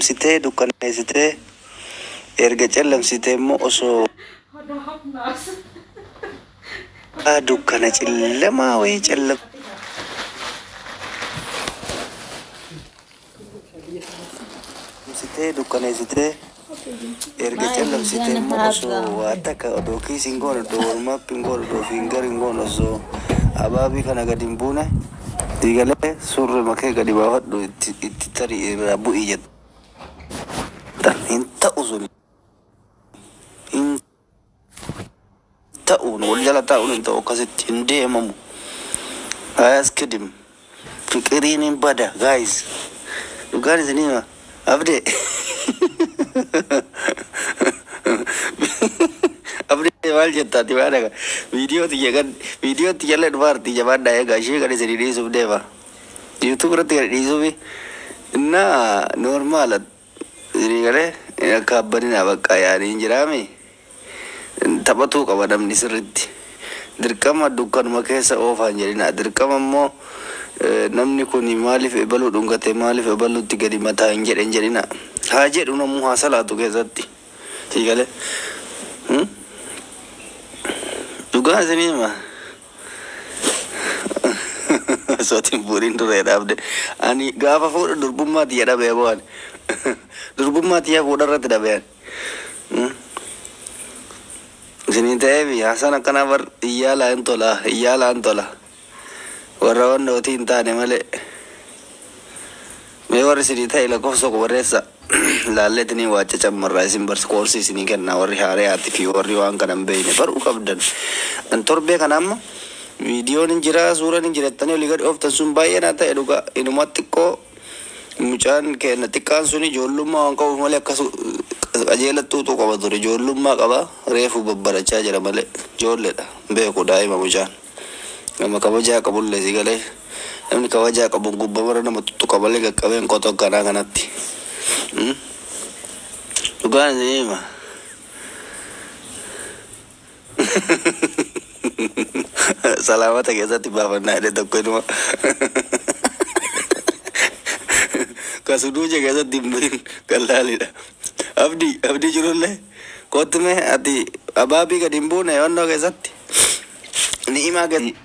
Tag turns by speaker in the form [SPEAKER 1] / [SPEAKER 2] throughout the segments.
[SPEAKER 1] Sitee dukkaneessitee erga callamsitee immoo osoo dukkana cillamaa wayii callamsitee dukkaneessitee erga callamsitee immoo osoo waan takka odoo kiisiin goone odoo walmaappiin goone odoo fiingariin goone osoo abaabii kana gadi hin buune digalee surre makee gadi baafadhu itti tarii irraa bu'ii jedha. Hin ta'u sun hin ta'uun wal jala taa'uun hin ta'u akkasitti hin deemamu. Ayas kidim fiqiriin hin bada guys. Dhugaan isinii abdee abdee maal jettaati waan akka viidiyootti jala dhufaarti jabaadhaa eegaa ishee kan isinii dhiisuuf deema. YouTube irratti kan dhiisuufi innaa normaala Dirigale akka abbanina bakka yaanii jiraame taphatuu qaba namni sirriitti. Dirqama dukkanuma keessa oofaan jedhina. Dirqama immoo namni kun maaliif ebaluu dhungate maaliif ebaluutti gadi mataa hin jedhina. Haa jedhu namuu haa salaatu keessatti. Digale dhugaa isinii ma sootiin buuriin duree dhaabde ani gaafa fuudha durbummaatti jedhamee bo'an. Durbummaatti yaa fuudharratti dhabean. Isinii ta'eefi haasaan akkana bar iyyaalaa hin tola. Warra wannootii hin taane malee. Mee warri isinii ta'e lakkoofsa tokko barreessa. Laalleetini waacha cammarraa isin koorsi isinii kenna warri haariyaatti fi warri waan kana hin beekne baruu qabdan. An torbee kana amma viidiyoon hin jira suuraan hin jirettanii olii gadi ooftan sun baay'ee naa ta'e dhugaa inuma xiqqoo. Mucaan keenya xiqqaan sun ijoollummaa waan qabuuf malee akkas qajeelattuutu qaba ture. Ijoollummaa qaba reefu babbarachaa jira malee ijoolleedha beeku daa'ima mucaan. Nama kabajaa qabullee si galee namni kabajaa qabu gubbamarra nama tuttuqa malee qaqqabeen qotoo akkanaa kanatti. Dhugaan isinii hima. Salaamata keessatti baafannaa jedhe tokko inuma. Kasuduu keessatti hin gallaalidha. Abdii jirullee kottume ati abaabii gadi hin buune wannoo keessatti ni'imaa gadi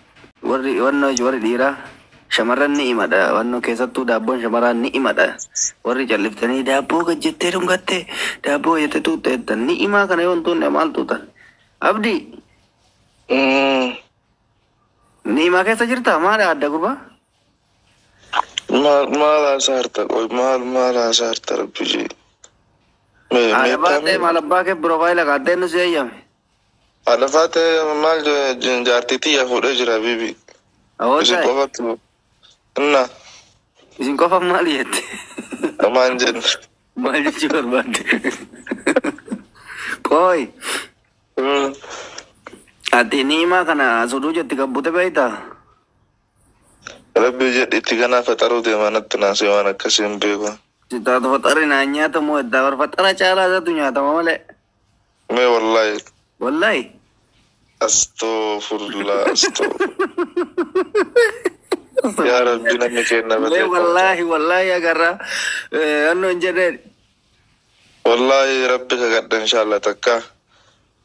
[SPEAKER 1] warri dhiiraa shamarran ni'imadha. Wannoo keessattuu daabboon shamarran ni'imadha. Warri calliftanii daabboo gajjettee dhungattee daabboo jettee tuutteettan ni'imaa kana yoo hin tuunne maal tuutan? Abdii ni'imaa keessa jirta maali adda gurbaa?
[SPEAKER 2] Maal asarta koy maal asarta rabbi.
[SPEAKER 1] Maal abbaa kee profaayila kaadheen nu seeyyame.
[SPEAKER 2] Alafaate maal jaartitii yaa fuudhee jira bibi. Isin qofatu.
[SPEAKER 1] Isin qofa maal jette?
[SPEAKER 2] Amaan jenna.
[SPEAKER 1] Maal jechuu barbaadde? Kooy. Ati ni'imaa kana suduu jetti gabbute beektaa?
[SPEAKER 2] Rabbi jedhitti kanaaf faxaruu deemaa natti naasee waan akkasii hin beeku.
[SPEAKER 1] Sitaatu faxari naan nyaatamu eddaa bar faxara caalaa isaatu nyaatama malee.
[SPEAKER 2] Mee wallaahi.
[SPEAKER 1] Wallaahi.
[SPEAKER 2] Astaghfirullah. Yaa Rabbi namni kenna
[SPEAKER 1] malee. Wallaahi agarra annoo hin jedheen.
[SPEAKER 2] Wallaahi Rabbi kagadha inshallah takka.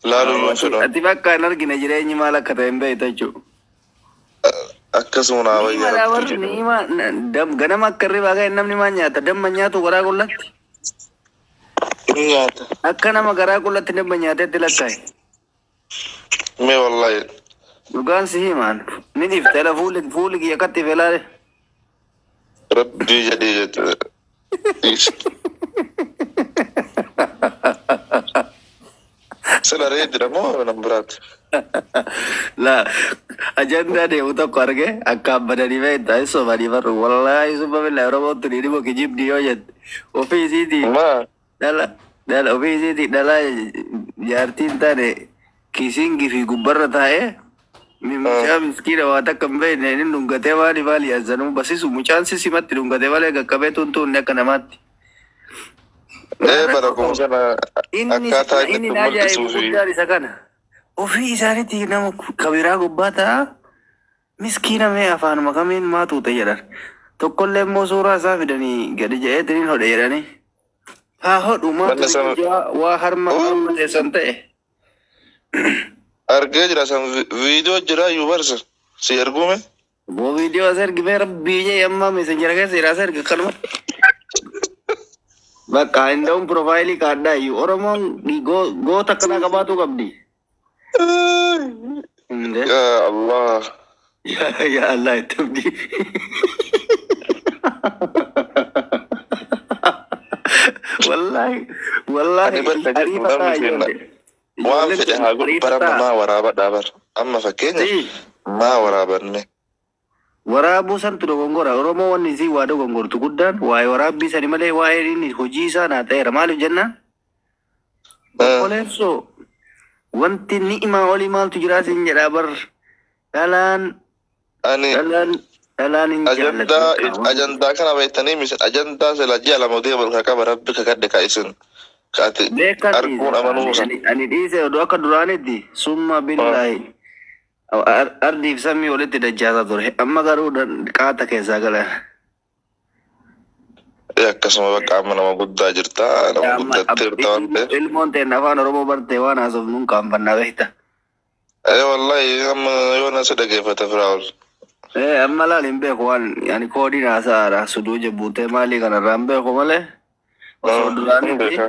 [SPEAKER 2] Laaluu yoo fedhan.
[SPEAKER 1] Ati bakka hin argine jireenyi maal akka ta'e hin beekta jechuudha.
[SPEAKER 2] Akkasuma naa wayyaa
[SPEAKER 1] ganama akka irribaa ga'e namni maan nyaata damma nyaatu garaa qullatti
[SPEAKER 2] nyaata
[SPEAKER 1] akka nama garaa qullatti damma nyaatetti lakkaa'e.
[SPEAKER 2] Mee wallaahi
[SPEAKER 1] dhugaan si himaan ni dhiftela fuuli kiyya katti felaale
[SPEAKER 2] Rabbii jedhee jette sila reedira moo nan biraati.
[SPEAKER 1] La ajanda deemu tokko arge akka abbadanii beektaa sobanii barru wallaahi subba billaa Oromootti ni dhibu kijibni yoo jette ofii isiitii dhala ofii isiitii dhalaa jaartiin taane kiisiingi fi gubbarra taa'ee mucaa miskiina waa takka hin beekne inni dhungatee maali yaazanuu basisu mucaan sisimatti dhungatee malee qaqqabee tuntuunne akka namaatti.
[SPEAKER 2] Bara kun sana akkaataa
[SPEAKER 1] inni ajaa'ibu guddaan isa kana. Ofii isaaniitti nama kabiraa gubbaa ta'a miskiina mee afaanuma kamiin maa tuute jedhan. Tokkollee immoo suuraa isaa fidanii gadi jedheetiniin hodhe jedhanii haa hodhu
[SPEAKER 2] Manni
[SPEAKER 1] maatu
[SPEAKER 2] sana
[SPEAKER 1] waa harma teessan ta'e.
[SPEAKER 2] argee jira san viidiyoo jira yuubarsa si ergume.
[SPEAKER 1] Boo viidiyoo as ergimee rabbii jee amma messenjera keessa jira as erga kanuma. Bakka inda'uun piroofaayilii kaaddaa iyyuu Oromoon goota akkanaa qabaatu qabdi.
[SPEAKER 2] Ya Allah.
[SPEAKER 1] Ya Allah itti abdi. Wallahi
[SPEAKER 2] Ani barka jedhu namni kenna. Waan fedhe haa godhu bara maa waraabadhaa bar. Amma fakkeenya maa waraabanne.
[SPEAKER 1] Waraabuu santu dogongora Oromoo wanni isii waa dogongortu guddaan waa'ee waraabbii sani malee waa'ee inni hojii isaa naa ta'eera maaliif jennaan? Obboleessoo wanti ni'imaa olii maaltu jiraa siin jedhaa bar dhalaan
[SPEAKER 2] Ani
[SPEAKER 1] hin jaallatu.
[SPEAKER 2] ajandaa kana beektanii misin ajandaa sila ji'a lama deemal qaba rabbi kakadde ka isin kaati arguun amanuu san.
[SPEAKER 1] Ani dhiise oduu akka duraanitti summa billaahi. Ardiif samii walitti dachaasaa ture. Amma garuu qaata keessaa galan.
[SPEAKER 2] Akkasuma bakka amma nama guddaa jirta. Nama guddattee jirta waan ta'eef.
[SPEAKER 1] Ilmoon ta'e afaan Oromoo bartee waan haasofnuun qaanfannaa beekta.
[SPEAKER 2] Wallahi amma yoo na si dhageeffate firaa'ol.
[SPEAKER 1] Amma laal hin beeku waan yani koodiin haasaadha. Suduu jabbuutee maalii kanarraa hin beeku malee. Osoo duraanitti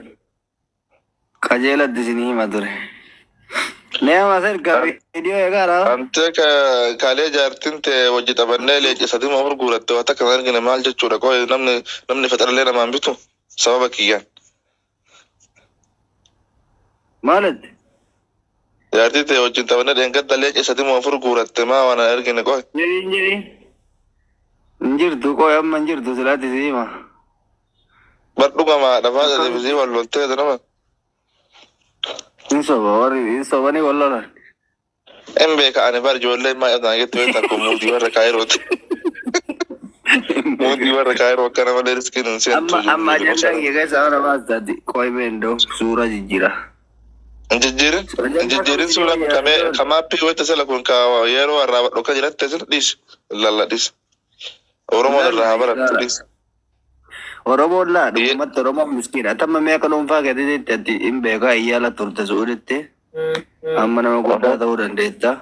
[SPEAKER 1] qajeelatti isin hima ture. Nema serga video eegara.
[SPEAKER 2] Ante kaalee jaartin ta'e wajji taphannee leenci sadii moo afur guuratte waan akka argine maal jechuudha qoo namni fexarallee namaan bitu sababa kiyyaan.
[SPEAKER 1] Maalidha?
[SPEAKER 2] Jaartii ta'e wajjin taphannee dheengadda leenci sadii moo afur guuratte maa waan argine qoo.
[SPEAKER 1] Injirtu qoo amma injirtu silaatti siima.
[SPEAKER 2] Badhugama dhafaa televizii wal loltee nama.
[SPEAKER 1] Insobani wallolan.
[SPEAKER 2] Embe ka ani bar ijoollee maa yaadan gettu beektaa kun muutii warra kaayirooti. Muutii warra kaayiroo akkana malee riskiin hin seentu.
[SPEAKER 1] Amma ajandaan kee keessa waan nama asxaati qo'imee indoo suura jijjiira.
[SPEAKER 2] Injijjiirin suura kamaappii wayita sala kun ka yeroo warraa badhokka jiratte sin dhiis lalladhis. Oromoon irraa barattu dhiis. Oromoon laa dhugumatti Oromoon miskiina. Tamma mee akka dhuunfaa keetiitti ati hin beekaa iyyaala turte suudhitti. Amma nama guddaa ta'uu dandeetta.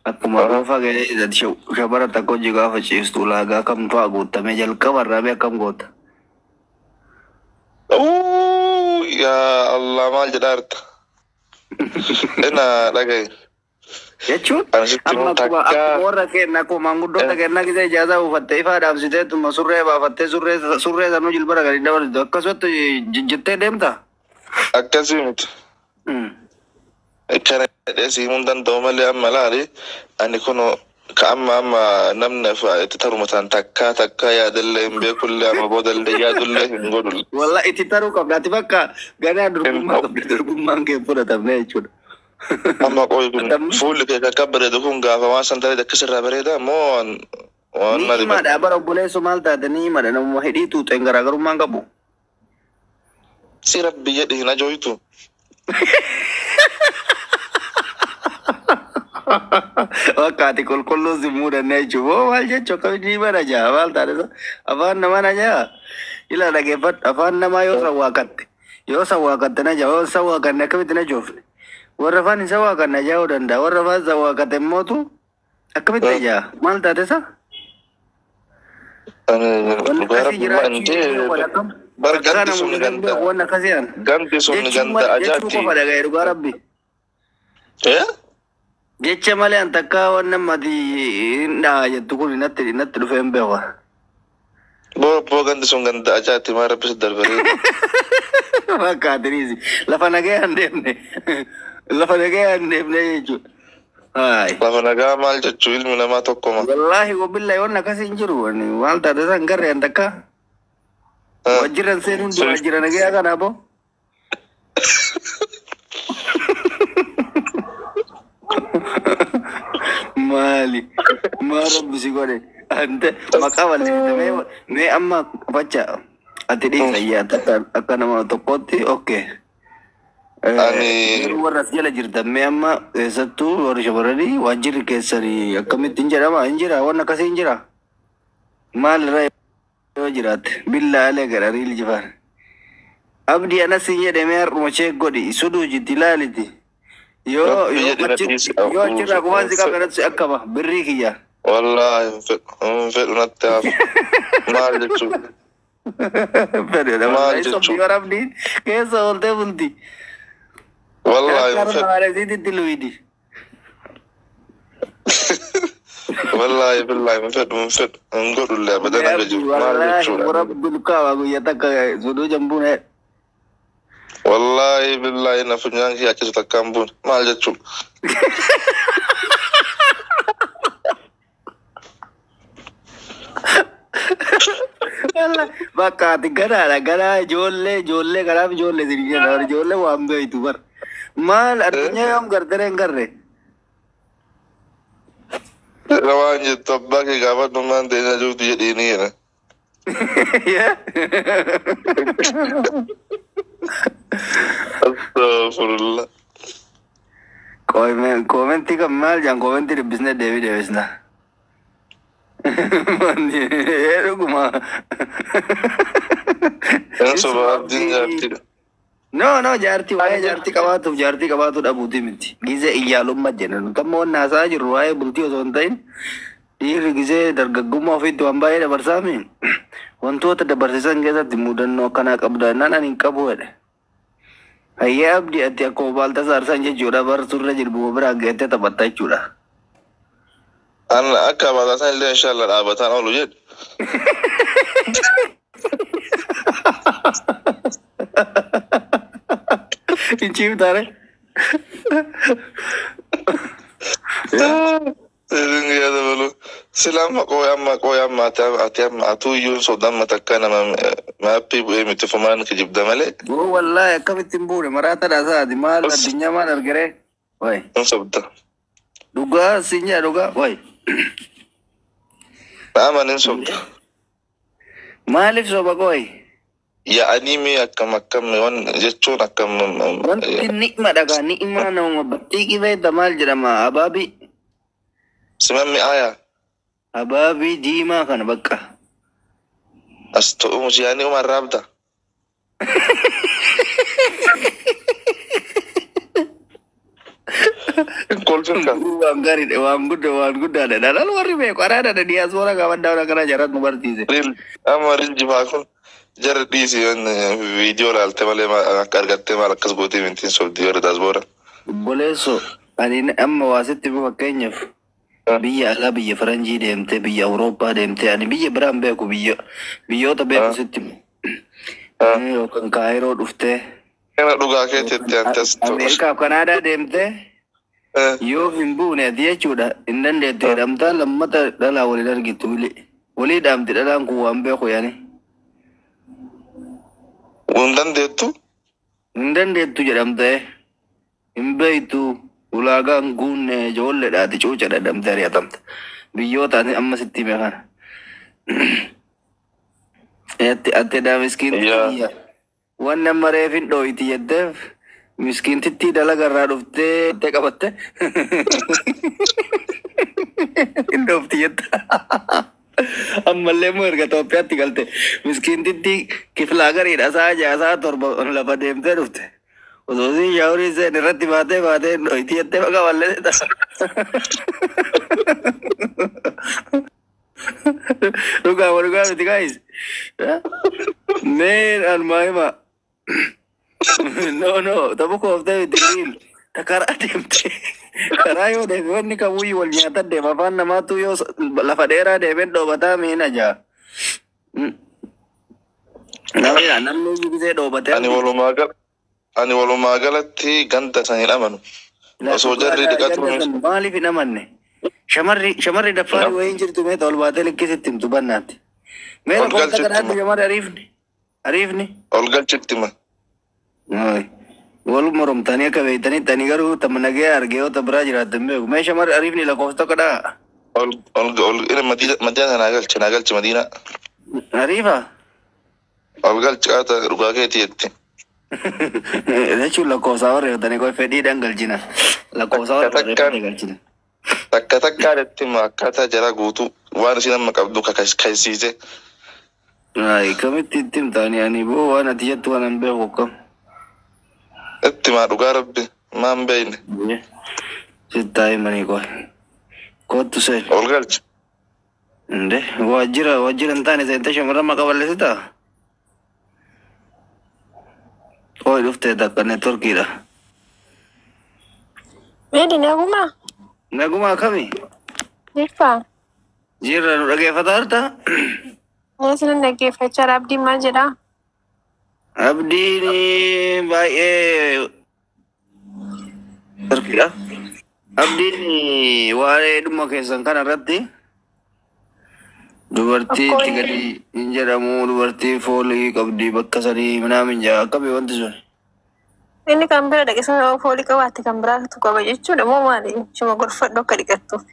[SPEAKER 2] Akkuma dhuunfaa keetiitti shabara takka hojii gaafa ciistu ulaagaa kam fa'aa guutamee jalqabarraa mee akkam goota. Yaa Allah maal jedhaa jirta. Ina dhagaye. Jechuun amma akkuma warra kenna akkuma manguddoota kenna kisa ijaazaa uffattee ifaa dhaabsiteetuma surree baafattee surree sanuu jilbara gadi dabaltu akkasumatti jettee deemta. Akkasii miti. Kana dheesii mun danda'u malee amma laali ani kun ka amma namni itti tarumatan takkaa yaadallee hin beekullee amma boodallee yaadullee hin godhulle. Walla itti taruu qabda ati bakka ganaa dorgummaan kee fudhatamne jechuudha. Amma qoy kun fuulli kee akka bareedu kun gaafa waan san ta'e akkasirraa bareeda moo waan nadi ba. Ni'imaadha bara obboleessu maal taate ni'imaadha namuma hidhii tuuxeen garaagarummaan qabu. Si rabbi jedhi hin ajooytu. Wakkaati qulqulluu si muudannee jechuun maal jechuun akkamitti ni'imaadha jaa maal taate afaan namaa na jaa ila dhageeffadhu afaan namaa yoo sawwaaqatte na jaa yoo sawwaaqanne akkamitti na joofne. Warra afaan isa waaqanna jaa'uu danda'a. Warra afaan isa waaqate immootu akkamitti jaa maal taate sa? Jecha malee an takka waan namati hin dhahaa jettu kun natti dhufee hin beeku. Boo gandi sun ganda ajaa'atti maa rabbisa darbaree. Fakkaatiniisi lafa nagee hin deemne. Lafa nagaa hin deemne jechuudha. Lafa nagaa maal jechuu ilmi namaa tokkoma. Wallaahi wabillahi waan akkasii hin jiru. Maal taate san garee an takka. Wajjiran seenuun dura wajjira nagaa kanaa boo. Maali maa rabbisi godhe ante maqaa walsiifte mee amma facha ati dhiisa iyyaa akka nama tokkotti okkee. Warra as jala jirtan mee amma eessattuu warri shamarranii waajjirri keessanii akkamitti hin jedhama hin jira waan akkasii hin jira. Maal irraa yoo jiraatte billaalee gara riil jifaan.
[SPEAKER 1] Abdi ana sinye demer moche godi sudu jiti laliti. Yo chira kumanzi kamera tsu akaba birri kiya.
[SPEAKER 2] Wallahi fed unatta mal jechu.
[SPEAKER 1] Fede da mal jechu. Abdi kesa olte bunti.
[SPEAKER 2] Wallahi fed.
[SPEAKER 1] Mare zidi diluidi.
[SPEAKER 2] Wallahi billahi fed ngodu le badana jechu mal jechu.
[SPEAKER 1] Rabbul kawa go yataka sudu jambune.
[SPEAKER 2] Wallahi billahi na funyangi acha takambun mal jechu.
[SPEAKER 1] Bakka gara jolle gara jolle diriya dar jolle wambe itu bar mal artinya yang garre
[SPEAKER 2] Rawanya tabba ke gabat man dena jo tu jadi ini ya.
[SPEAKER 1] Ya.
[SPEAKER 2] Astagfirullah.
[SPEAKER 1] Komen tiga mal jangan komen tiga bisnes Davis na. Mandi, kuma.
[SPEAKER 2] Yang sebab jarti.
[SPEAKER 1] No, jarti kabatu da buti miti. Gize iyalum majena. Kamu nasa jiru ay bulti osontain. Diri gize dargaguma fit wambai da bersami. Wantu ada bersesan kita timudan no kana kabdana naning kabuade. Ayah abdi ati aku balta sarsan jura bar surra jirbu beragete tabatai cura.
[SPEAKER 2] An akaba da san inshallah abatan olu jed.
[SPEAKER 1] Inci utare.
[SPEAKER 2] Sering ya dulu. Silam koyam atu yun sodan matakana ma pibu emitu faman kejibda male.
[SPEAKER 1] Oh wallahi kami timbure marata dasa di mal dinya mana gere. Woi.
[SPEAKER 2] Sabda.
[SPEAKER 1] Duga sinya duga. Woi.
[SPEAKER 2] Amanin sabda.
[SPEAKER 1] Malif soba koi.
[SPEAKER 2] Ya anime akam wan jecho akam.
[SPEAKER 1] Wanti nikma daga nikma na mabati kiwe damal jirama ababi.
[SPEAKER 2] Semami aya.
[SPEAKER 1] Ababi dima kan bakka.
[SPEAKER 2] Asto musiani umar rabda. Kolfin ka.
[SPEAKER 1] Wangari de wangguda de dalal wari be ko arada de dia suara kawan daura kana jarat mubarti se.
[SPEAKER 2] Amaril jibakun. Jar disi on video la altemale ma kargatte ma lakas goti mintin so diyor dasbora.
[SPEAKER 1] Boleso ani amma wasitti ma kenyaf. Biya ala biya Faranji demte biya Europa demte ani biya bram be ko biya to be ko sitti. O kan Cairo dufte.
[SPEAKER 2] Ena duga ke tete antes to.
[SPEAKER 1] Amerika Canada demte. Yo himbu ne dia chuda indan de damta lamata dala wali dar gitu wali damti dalan ku ambe ko yani.
[SPEAKER 2] Undan detu jedhamte imbe itu ulaga ngune jolle dati cuca dadam dari atamta biyota ni amma sitti mekan ate da miskin iya wanna marefin do iti yedde miskin titti dalaga radufte te kabatte indofti yedda amma lemur ga to pyati galte miskin titti kiflagar ida saja sa tor laba demte rufte uzozi yauri se nirati bate no itiette baga walle da ruga with guys man and maima no tabuko of the deal takara demte karayo de wonni ka wuyi wal nyata de mafanna matu yo la fadera de bendo bata mina ja nawira namno gise do bata ani walo magalatti ganta sanil amanu so jarri de katru
[SPEAKER 1] mali fi namanne shamarri da fari wa injir tume tol batel kisittim tubannati mera ko takara de shamarri arifni
[SPEAKER 2] olgal chittima
[SPEAKER 1] ay wal morom tani ka ve tani garu tamnage argeo tabraj ratambe me shamar arifni la costa kada
[SPEAKER 2] ol ina madina nagal madina
[SPEAKER 1] arifa
[SPEAKER 2] olgal chata rugage tiette
[SPEAKER 1] de hecho la cosa ore tani ko fedi dangal jina la cosa ore dangal jina
[SPEAKER 2] takka rettima kata jara gutu wan sinam makabdu ka kaisise
[SPEAKER 1] Ay, kami titim tani ani bo wana tiyatu wana mbe hukam.
[SPEAKER 2] Itti maa dhugaa rabbi maan beeyne.
[SPEAKER 1] Sitai mani ko. Kotu se.
[SPEAKER 2] Ol galcha.
[SPEAKER 1] Nde wajira ntani se tasha marama kaballe sita. Oi dufte dakane Turkira.
[SPEAKER 3] Wedi naguma?
[SPEAKER 1] Naguma kami.
[SPEAKER 3] Nifa.
[SPEAKER 1] Jira rage fatarta.
[SPEAKER 3] Nasinan dhaggeeffachaa abdii maal jedhaa?
[SPEAKER 1] Abdiin baay'ee Turkiidha. Abdiin waa'ee dhuma keessan kana irratti dubartii itti gadi hin jedhamu dubartii foolii qabdi bakka sanii minaamin jaa akkamii wanti sun.
[SPEAKER 3] Inni kan bira dhaqe sana foolii qabaatti kan biraatu qaba jechuudha moo maali? Shuma gorfadhu akka dhiqattuuf.